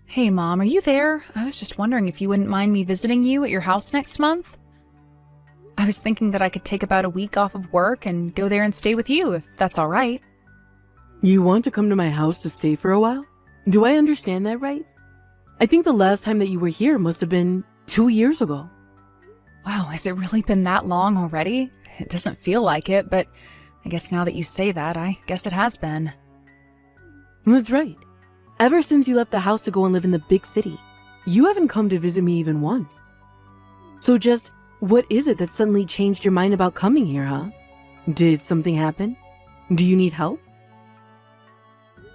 Hey, Mom, are you there? I was just wondering if you wouldn't mind me visiting you at your house next month. I was thinking that I could take about a week off of work and go there and stay with you, if that's all right. You want to come to my house to stay for a while? Do I understand that right? I think the last time that you were here must have been 2 years ago. Wow, has it really been that long already? It doesn't feel like it, but I guess now that you say that, I guess it has been. That's right. Ever since you left the house to go and live in the big city, you haven't come to visit me even once. So just, what is it that suddenly changed your mind about coming here, huh? Did something happen? Do you need help?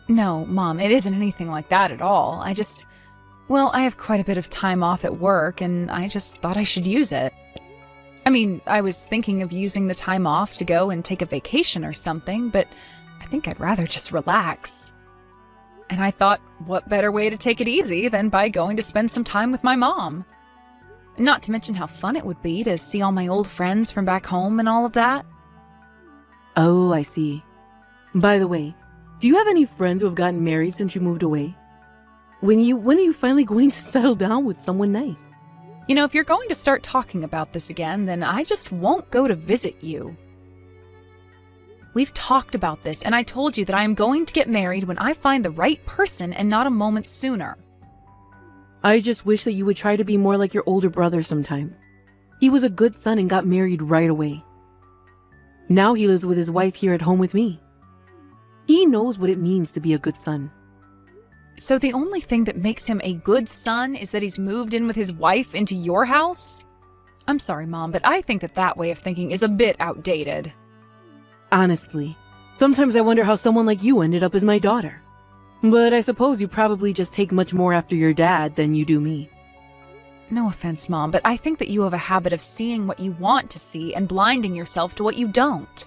No, Mom, it isn't anything like that at all. I have quite a bit of time off at work, and I just thought I should use it. I mean, I was thinking of using the time off to go and take a vacation or something, but I think I'd rather just relax. And I thought, what better way to take it easy than by going to spend some time with my mom? Not to mention how fun it would be to see all my old friends from back home and all of that. Oh, I see. By the way, do you have any friends who have gotten married since you moved away? When are you finally going to settle down with someone nice? You know, if you're going to start talking about this again, then I just won't go to visit you. We've talked about this, and I told you that I am going to get married when I find the right person and not a moment sooner. I just wish that you would try to be more like your older brother sometimes. He was a good son and got married right away. Now he lives with his wife here at home with me. He knows what it means to be a good son. So the only thing that makes him a good son is that he's moved in with his wife into your house? I'm sorry, Mom, but I think that way of thinking is a bit outdated. Honestly, sometimes I wonder how someone like you ended up as my daughter. But I suppose you probably just take much more after your dad than you do me. No offense, Mom, but I think that you have a habit of seeing what you want to see and blinding yourself to what you don't.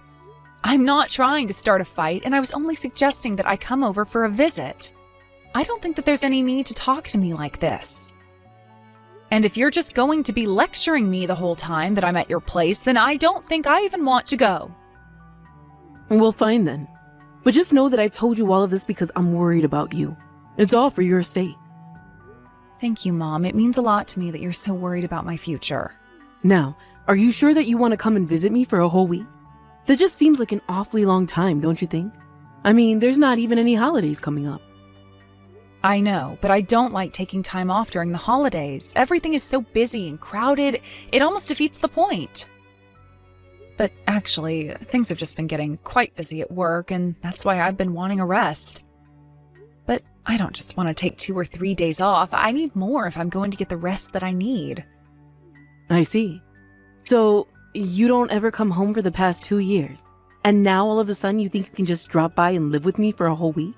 I'm not trying to start a fight, and I was only suggesting that I come over for a visit. I don't think that there's any need to talk to me like this. And if you're just going to be lecturing me the whole time that I'm at your place, then I don't think I even want to go. Well, fine then. But just know that I told you all of this because I'm worried about you. It's all for your sake. Thank you, Mom. It means a lot to me that you're so worried about my future. Now, are you sure that you want to come and visit me for a whole week? That just seems like an awfully long time, don't you think? I mean, there's not even any holidays coming up. I know, but I don't like taking time off during the holidays. Everything is so busy and crowded, it almost defeats the point. But actually, things have just been getting quite busy at work, and that's why I've been wanting a rest. But I don't just want to take 2 or 3 days off. I need more if I'm going to get the rest that I need. I see. So, you don't ever come home for the past 2 years, and now all of a sudden you think you can just drop by and live with me for a whole week?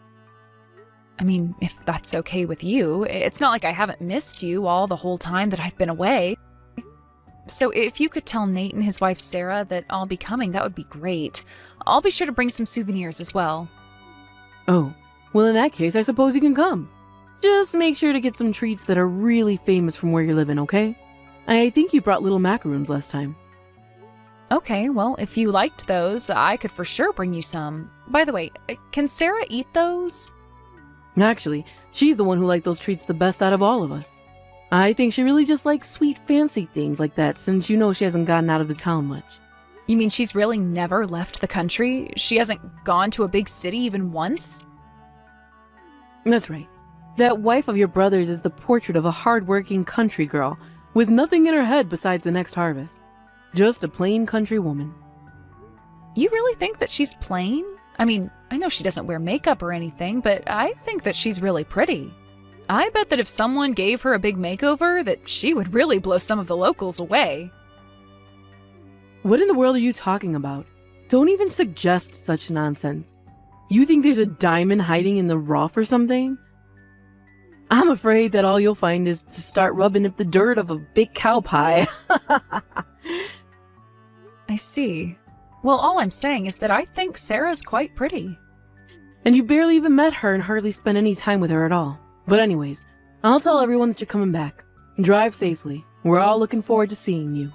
I mean, if that's okay with you, it's not like I haven't missed you all the whole time that I've been away. So if you could tell Nate and his wife Sarah that I'll be coming, that would be great. I'll be sure to bring some souvenirs as well. Oh, well in that case, I suppose you can come. Just make sure to get some treats that are really famous from where you're living, okay? I think you brought little macaroons last time. Okay, well, if you liked those, I could for sure bring you some. By the way, can Sarah eat those? Actually, she's the one who liked those treats the best out of all of us. I think she really just likes sweet, fancy things like that since you know she hasn't gotten out of the town much. You mean she's really never left the country? She hasn't gone to a big city even once? That's right. That wife of your brother's is the portrait of a hard-working country girl with nothing in her head besides the next harvest. Just a plain country woman. You really think that she's plain? I mean, I know she doesn't wear makeup or anything, but I think that she's really pretty. I bet that if someone gave her a big makeover, that she would really blow some of the locals away. What in the world are you talking about? Don't even suggest such nonsense. You think there's a diamond hiding in the rough or something? I'm afraid that all you'll find is to start rubbing up the dirt of a big cow pie. I see. Well, all I'm saying is that I think Sarah's quite pretty. And you've barely even met her and hardly spent any time with her at all. But anyways, I'll tell everyone that you're coming back. Drive safely. We're all looking forward to seeing you.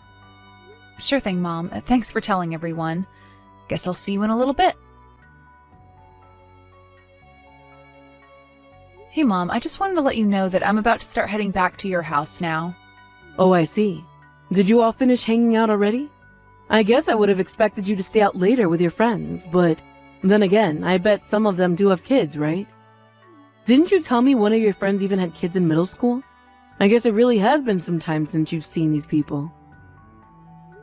Sure thing, Mom. Thanks for telling everyone. Guess I'll see you in a little bit. Hey Mom, I just wanted to let you know that I'm about to start heading back to your house now. Oh, I see. Did you all finish hanging out already? I guess I would have expected you to stay out later with your friends, but then again, I bet some of them do have kids, right? Didn't you tell me one of your friends even had kids in middle school? I guess it really has been some time since you've seen these people.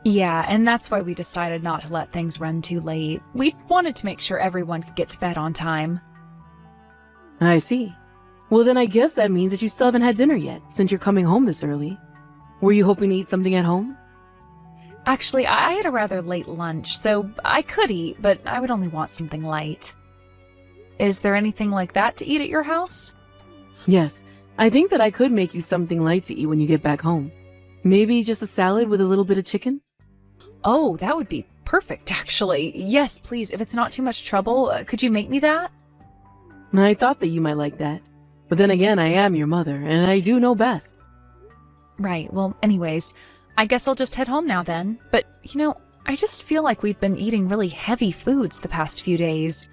Yeah, and that's why we decided not to let things run too late. We wanted to make sure everyone could get to bed on time. I see. Well, then I guess that means that you still haven't had dinner yet, since you're coming home this early. Were you hoping to eat something at home? Actually, I had a rather late lunch, so I could eat, but I would only want something light. Is there anything like that to eat at your house? Yes, I think that I could make you something light to eat when you get back home. Maybe just a salad with a little bit of chicken? Oh, that would be perfect, actually. Yes, please, if it's not too much trouble, could you make me that? I thought that you might like that. But then again, I am your mother, and I do know best. Right, well, anyways, I guess I'll just head home now then. But, I just feel like we've been eating really heavy foods the past few days.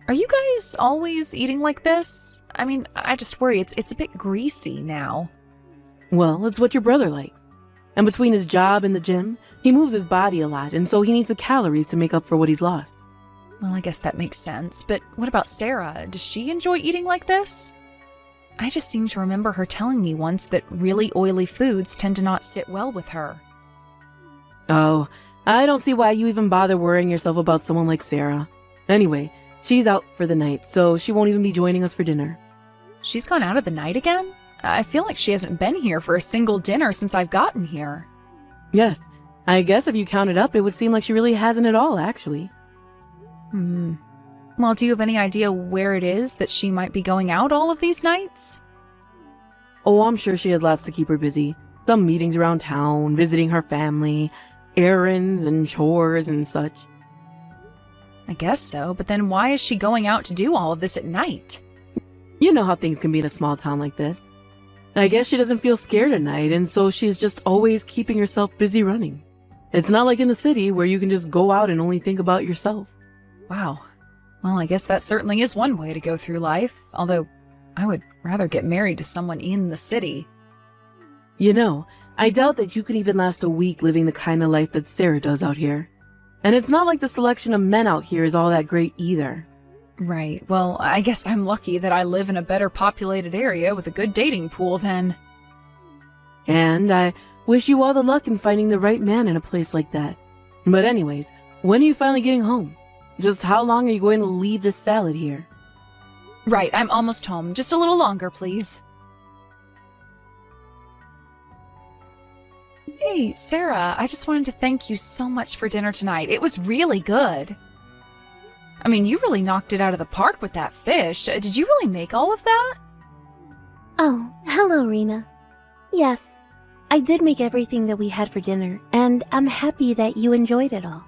Are you guys always eating like this? I mean, I just worry it's a bit greasy now. Well, it's what your brother likes. And between his job and the gym, he moves his body a lot, and so he needs the calories to make up for what he's lost. Well, I guess that makes sense. But what about Sarah? Does she enjoy eating like this? I just seem to remember her telling me once that really oily foods tend to not sit well with her. Oh, I don't see why you even bother worrying yourself about someone like Sarah. Anyway, she's out for the night, so she won't even be joining us for dinner. She's gone out of the night again? I feel like she hasn't been here for a single dinner since I've gotten here. Yes, I guess if you count it up, it would seem like she really hasn't at all, actually. Well, do you have any idea where it is that she might be going out all of these nights? Oh, I'm sure she has lots to keep her busy. Some meetings around town, visiting her family, errands and chores and such. I guess so, but then why is she going out to do all of this at night? You know how things can be in a small town like this. I guess she doesn't feel scared at night, and so she's just always keeping herself busy running. It's not like in the city where you can just go out and only think about yourself. Wow. Well, I guess that certainly is one way to go through life, although I would rather get married to someone in the city. You know, I doubt that you can even last a week living the kind of life that Sarah does out here. And it's not like the selection of men out here is all that great either. Right. Well, I guess I'm lucky that I live in a better populated area with a good dating pool then. And I wish you all the luck in finding the right man in a place like that. But anyways, when are you finally getting home? Just how long are you going to leave this salad here? Right, I'm almost home. Just a little longer, please. Hey, Sarah, I just wanted to thank you so much for dinner tonight. It was really good. I mean, you really knocked it out of the park with that fish. Did you really make all of that? Oh, hello, Rena. Yes, I did make everything that we had for dinner, and I'm happy that you enjoyed it all.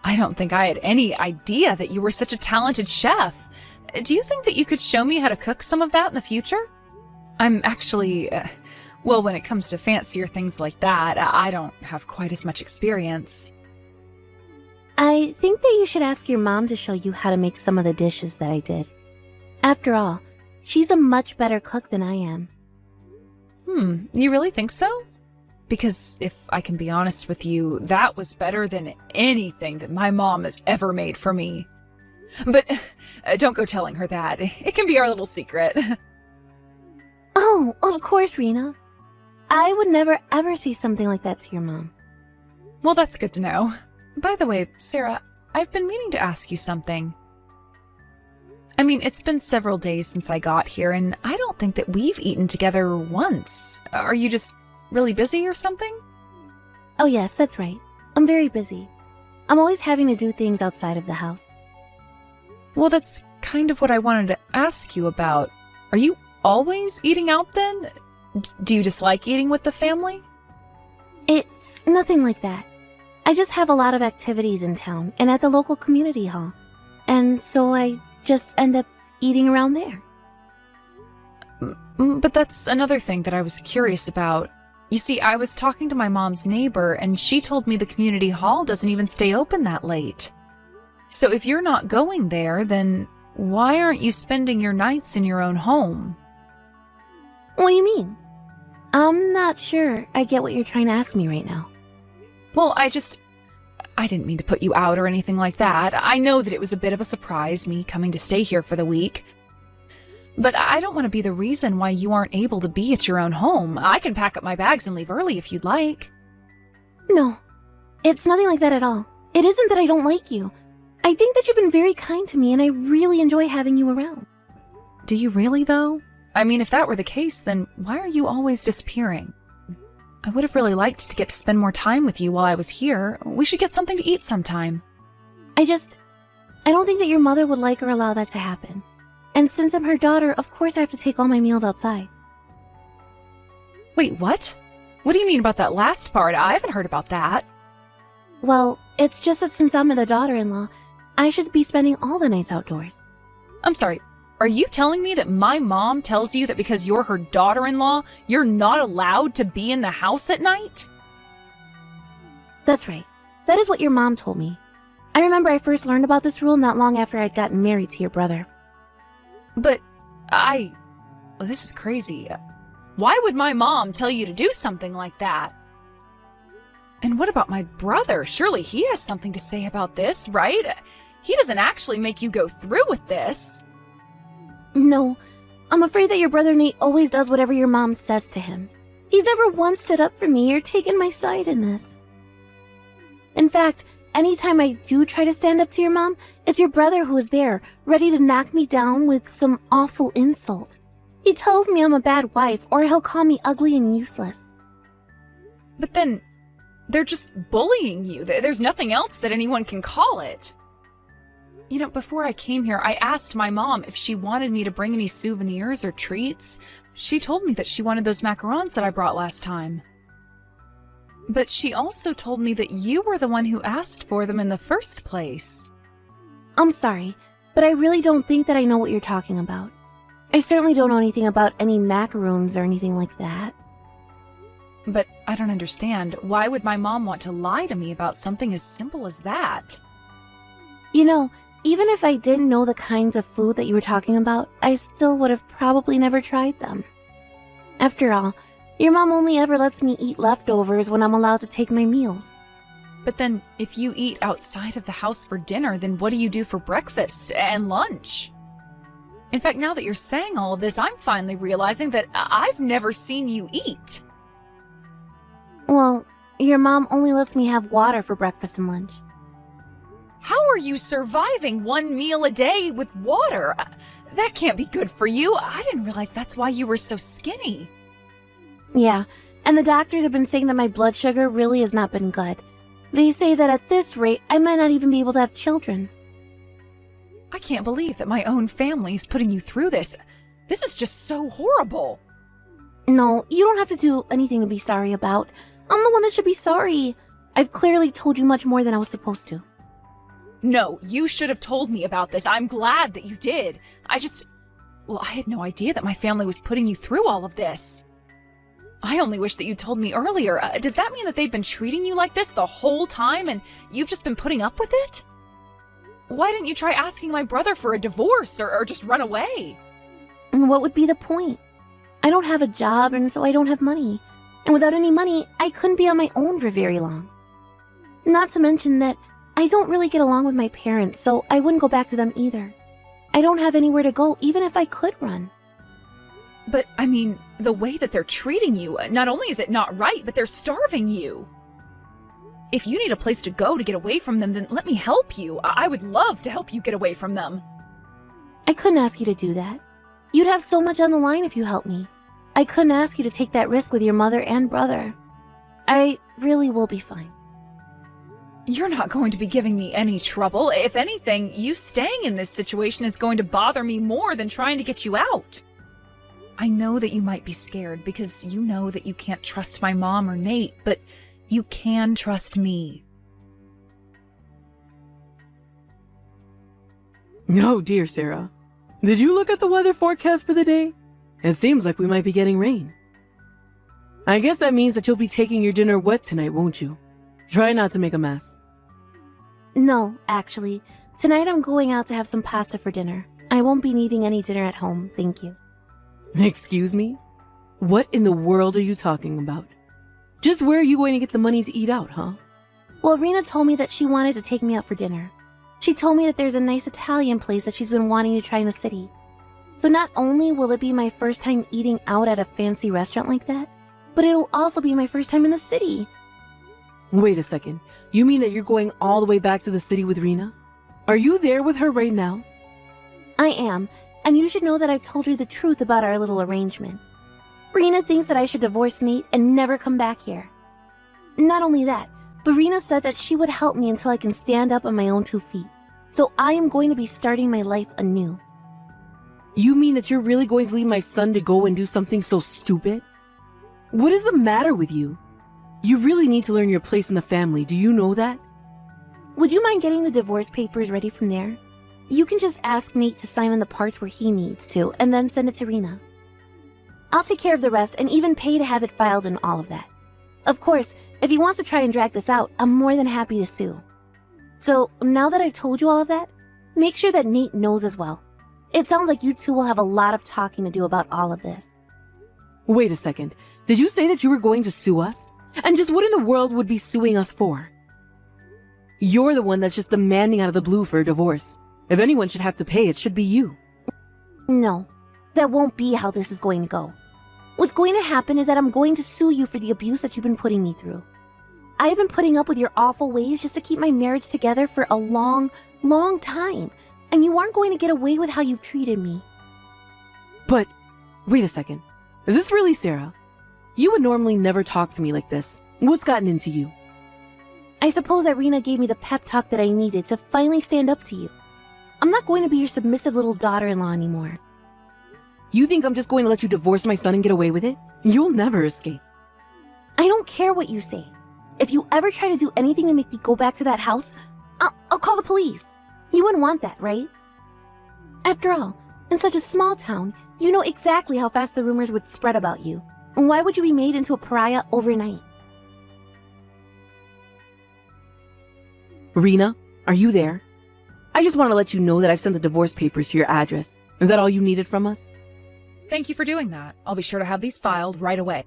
I don't think I had any idea that you were such a talented chef. Do you think that you could show me how to cook some of that in the future? I'm actually, well, when it comes to fancier things like that, I don't have quite as much experience. I think that you should ask your mom to show you how to make some of the dishes that I did. After all, she's a much better cook than I am. You really think so? Because if I can be honest with you, that was better than anything that my mom has ever made for me. But don't go telling her that. It can be our little secret. Oh, of course, Rena. I would never ever say something like that to your mom. Well, that's good to know. By the way, Sarah, I've been meaning to ask you something. I mean, it's been several days since I got here, and I don't think that we've eaten together once. Are you just really busy or something? Oh yes, that's right. I'm very busy. I'm always having to do things outside of the house. Well, that's kind of what I wanted to ask you about. Are you always eating out then? Do you dislike eating with the family? It's nothing like that. I just have a lot of activities in town and at the local community hall. And so I just end up eating around there. But that's another thing that I was curious about. You see, I was talking to my mom's neighbor, and she told me the community hall doesn't even stay open that late. So if you're not going there, then why aren't you spending your nights in your own home? What do you mean? I'm not sure I get what you're trying to ask me right now. Well, I didn't mean to put you out or anything like that. I know that it was a bit of a surprise, me coming to stay here for the week. But I don't want to be the reason why you aren't able to be at your own home. I can pack up my bags and leave early if you'd like. No, it's nothing like that at all. It isn't that I don't like you. I think that you've been very kind to me and I really enjoy having you around. Do you really, though? I mean, if that were the case, then why are you always disappearing? I would have really liked to get to spend more time with you while I was here. We should get something to eat sometime. I don't think that your mother would like or allow that to happen. And since I'm her daughter, of course I have to take all my meals outside. Wait, what? What do you mean about that last part? I haven't heard about that. Well, it's just that since I'm the daughter-in-law, I should be spending all the nights outdoors. I'm sorry, are you telling me that my mom tells you that because you're her daughter-in-law, you're not allowed to be in the house at night? That's right. That is what your mom told me. I remember I first learned about this rule not long after I'd gotten married to your brother. But well, this is crazy. Why would my mom tell you to do something like that? And what about my brother? Surely he has something to say about this, right? He doesn't actually make you go through with this. No, I'm afraid that your brother Nate always does whatever your mom says to him. He's never once stood up for me or taken my side in this. In fact, anytime I do try to stand up to your mom, it's your brother who is there, ready to knock me down with some awful insult. He tells me I'm a bad wife, or he'll call me ugly and useless. But then, they're just bullying you. There's nothing else that anyone can call it. You know, before I came here, I asked my mom if she wanted me to bring any souvenirs or treats. She told me that she wanted those macarons that I brought last time. But she also told me that you were the one who asked for them in the first place. I'm sorry, but I really don't think that I know what you're talking about. I certainly don't know anything about any macaroons or anything like that. But I don't understand. Why would my mom want to lie to me about something as simple as that? You know, even if I didn't know the kinds of food that you were talking about, I still would have probably never tried them. After all, your mom only ever lets me eat leftovers when I'm allowed to take my meals. But then, if you eat outside of the house for dinner, then what do you do for breakfast and lunch? In fact, now that you're saying all of this, I'm finally realizing that I've never seen you eat. Well, your mom only lets me have water for breakfast and lunch. How are you surviving one meal a day with water? That can't be good for you. I didn't realize that's why you were so skinny. Yeah, and the doctors have been saying that my blood sugar really has not been good. They say that at this rate, I might not even be able to have children. I can't believe that my own family is putting you through this. This is just so horrible. No, you don't have to do anything to be sorry about. I'm the one that should be sorry. I've clearly told you much more than I was supposed to. No, you should have told me about this. I'm glad that you did. I had no idea that my family was putting you through all of this. I only wish that you told me earlier. Does that mean that they've been treating you like this the whole time and you've just been putting up with it? Why didn't you try asking my brother for a divorce or just run away? And what would be the point? I don't have a job and so I don't have money. And without any money, I couldn't be on my own for very long. Not to mention that I don't really get along with my parents, so I wouldn't go back to them either. I don't have anywhere to go, even if I could run. But, I mean, the way that they're treating you, not only is it not right, but they're starving you. If you need a place to go to get away from them, then let me help you. I would love to help you get away from them. I couldn't ask you to do that. You'd have so much on the line if you helped me. I couldn't ask you to take that risk with your mother and brother. I really will be fine. You're not going to be giving me any trouble. If anything, you staying in this situation is going to bother me more than trying to get you out. I know that you might be scared because you know that you can't trust my mom or Nate, but you can trust me. No, dear Sarah. Did you look at the weather forecast for the day? It seems like we might be getting rain. I guess that means that you'll be taking your dinner wet tonight, won't you? Try not to make a mess. No, actually. Tonight I'm going out to have some pasta for dinner. I won't be needing any dinner at home, thank you. Excuse me? What in the world are you talking about? Just where are you going to get the money to eat out, huh? Well, Rena told me that she wanted to take me out for dinner. She told me that there's a nice Italian place that she's been wanting to try in the city. So not only will it be my first time eating out at a fancy restaurant like that, but it'll also be my first time in the city. Wait a second. You mean that you're going all the way back to the city with Rena? Are you there with her right now? I am, and you should know that I've told her the truth about our little arrangement. Rena thinks that I should divorce Nate and never come back here. Not only that, but Rena said that she would help me until I can stand up on my own 2 feet. So I am going to be starting my life anew. You mean that you're really going to leave my son to go and do something so stupid? What is the matter with you? You really need to learn your place in the family, do you know that? Would you mind getting the divorce papers ready from there? You can just ask Nate to sign on the parts where he needs to, and then send it to Rena. I'll take care of the rest and even pay to have it filed and all of that. Of course, if he wants to try and drag this out, I'm more than happy to sue. So, now that I've told you all of that, make sure that Nate knows as well. It sounds like you two will have a lot of talking to do about all of this. Wait a second. Did you say that you were going to sue us? And just what in the world would be suing us for? You're the one that's just demanding out of the blue for a divorce. If anyone should have to pay, it should be you. No, that won't be how this is going to go. What's going to happen is that I'm going to sue you for the abuse that you've been putting me through. I have been putting up with your awful ways just to keep my marriage together for a long, long time, and you aren't going to get away with how you've treated me. But, wait a second. Is this really Sarah? You would normally never talk to me like this. What's gotten into you? I suppose that Rena gave me the pep talk that I needed to finally stand up to you. I'm not going to be your submissive little daughter-in-law anymore. You think I'm just going to let you divorce my son and get away with it? You'll never escape. I don't care what you say. If you ever try to do anything to make me go back to that house, I'll call the police. You wouldn't want that, right? After all, in such a small town, you know exactly how fast the rumors would spread about you. Why would you be made into a pariah overnight? Rena, are you there? I just want to let you know that I've sent the divorce papers to your address. Is that all you needed from us? Thank you for doing that. I'll be sure to have these filed right away.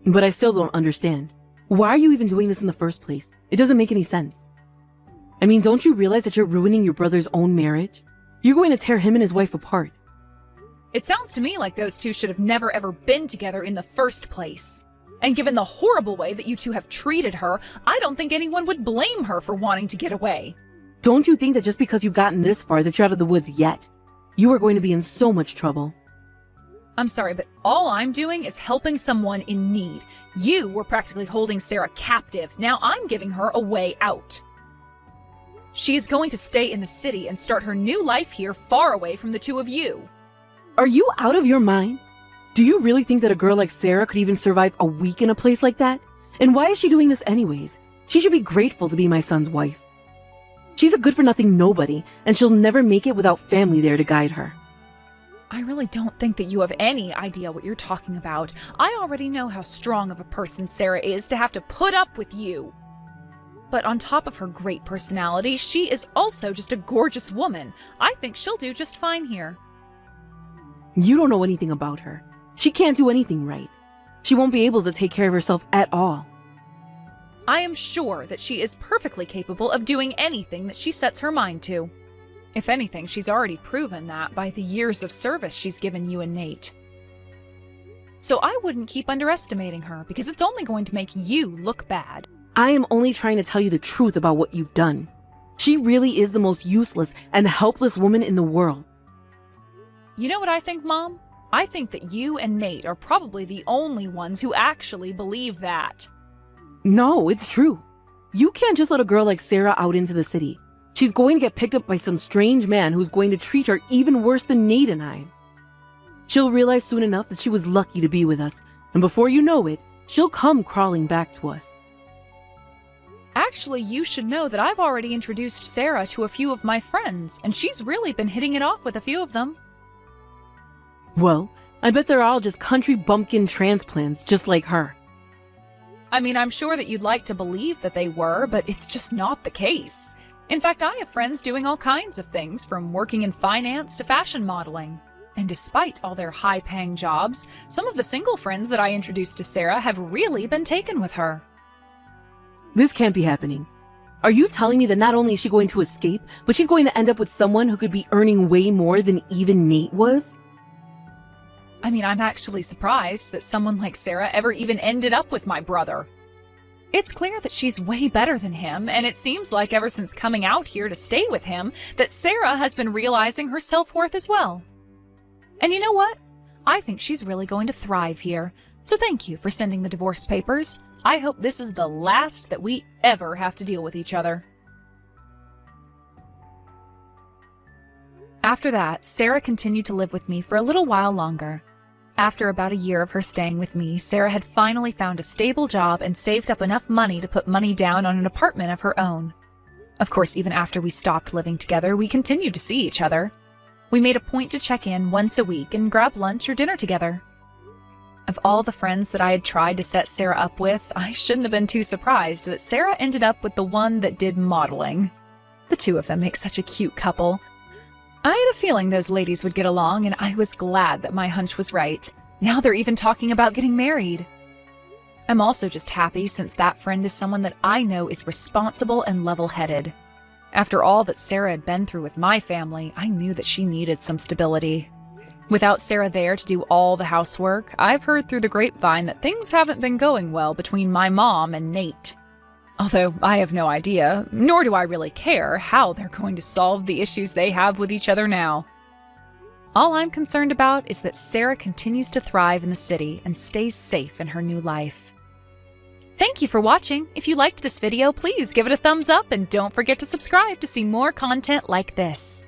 But I still don't understand. Why are you even doing this in the first place? It doesn't make any sense. I mean, don't you realize that you're ruining your brother's own marriage? You're going to tear him and his wife apart. It sounds to me like those two should have never ever been together in the first place. And given the horrible way that you two have treated her, I don't think anyone would blame her for wanting to get away. Don't you think that just because you've gotten this far that you're out of the woods yet? You are going to be in so much trouble. I'm sorry, but all I'm doing is helping someone in need. You were practically holding Sarah captive. Now I'm giving her a way out. She is going to stay in the city and start her new life here far away from the two of you. Are you out of your mind? Do you really think that a girl like Sarah could even survive a week in a place like that? And why is she doing this anyways? She should be grateful to be my son's wife. She's a good-for-nothing nobody, and she'll never make it without family there to guide her. I really don't think that you have any idea what you're talking about. I already know how strong of a person Sarah is to have to put up with you. But on top of her great personality, she is also just a gorgeous woman. I think she'll do just fine here. You don't know anything about her. She can't do anything right. She won't be able to take care of herself at all. I am sure that she is perfectly capable of doing anything that she sets her mind to. If anything, she's already proven that by the years of service she's given you and Nate. So I wouldn't keep underestimating her, because it's only going to make you look bad. I am only trying to tell you the truth about what you've done. She really is the most useless and helpless woman in the world. You know what I think, Mom? I think that you and Nate are probably the only ones who actually believe that. No, it's true. You can't just let a girl like Sarah out into the city. She's going to get picked up by some strange man who's going to treat her even worse than Nate and I. She'll realize soon enough that she was lucky to be with us, and before you know it, she'll come crawling back to us. Actually, you should know that I've already introduced Sarah to a few of my friends, and she's really been hitting it off with a few of them. Well, I bet they're all just country bumpkin transplants just like her. I mean, I'm sure that you'd like to believe that they were, but it's just not the case. In fact, I have friends doing all kinds of things, from working in finance to fashion modeling. And despite all their high-paying jobs, some of the single friends that I introduced to Sarah have really been taken with her. This can't be happening. Are you telling me that not only is she going to escape, but she's going to end up with someone who could be earning way more than even Nate was? I mean, I'm actually surprised that someone like Sarah ever even ended up with my brother. It's clear that she's way better than him, and it seems like ever since coming out here to stay with him, that Sarah has been realizing her self-worth as well. And you know what? I think she's really going to thrive here. So thank you for sending the divorce papers. I hope this is the last that we ever have to deal with each other. After that, Sarah continued to live with me for a little while longer. After about a year of her staying with me, Sarah had finally found a stable job and saved up enough money to put money down on an apartment of her own. Of course, even after we stopped living together, we continued to see each other. We made a point to check in once a week and grab lunch or dinner together. Of all the friends that I had tried to set Sarah up with, I shouldn't have been too surprised that Sarah ended up with the one that did modeling. The two of them make such a cute couple. I had a feeling those ladies would get along, and I was glad that my hunch was right. Now they're even talking about getting married. I'm also just happy since that friend is someone that I know is responsible and level-headed. After all that Sarah had been through with my family, I knew that she needed some stability. Without Sarah there to do all the housework, I've heard through the grapevine that things haven't been going well between my mom and Nate. Although I have no idea, nor do I really care, how they're going to solve the issues they have with each other now. All I'm concerned about is that Sarah continues to thrive in the city and stays safe in her new life. Thank you for watching. If you liked this video, please give it a thumbs up and don't forget to subscribe to see more content like this.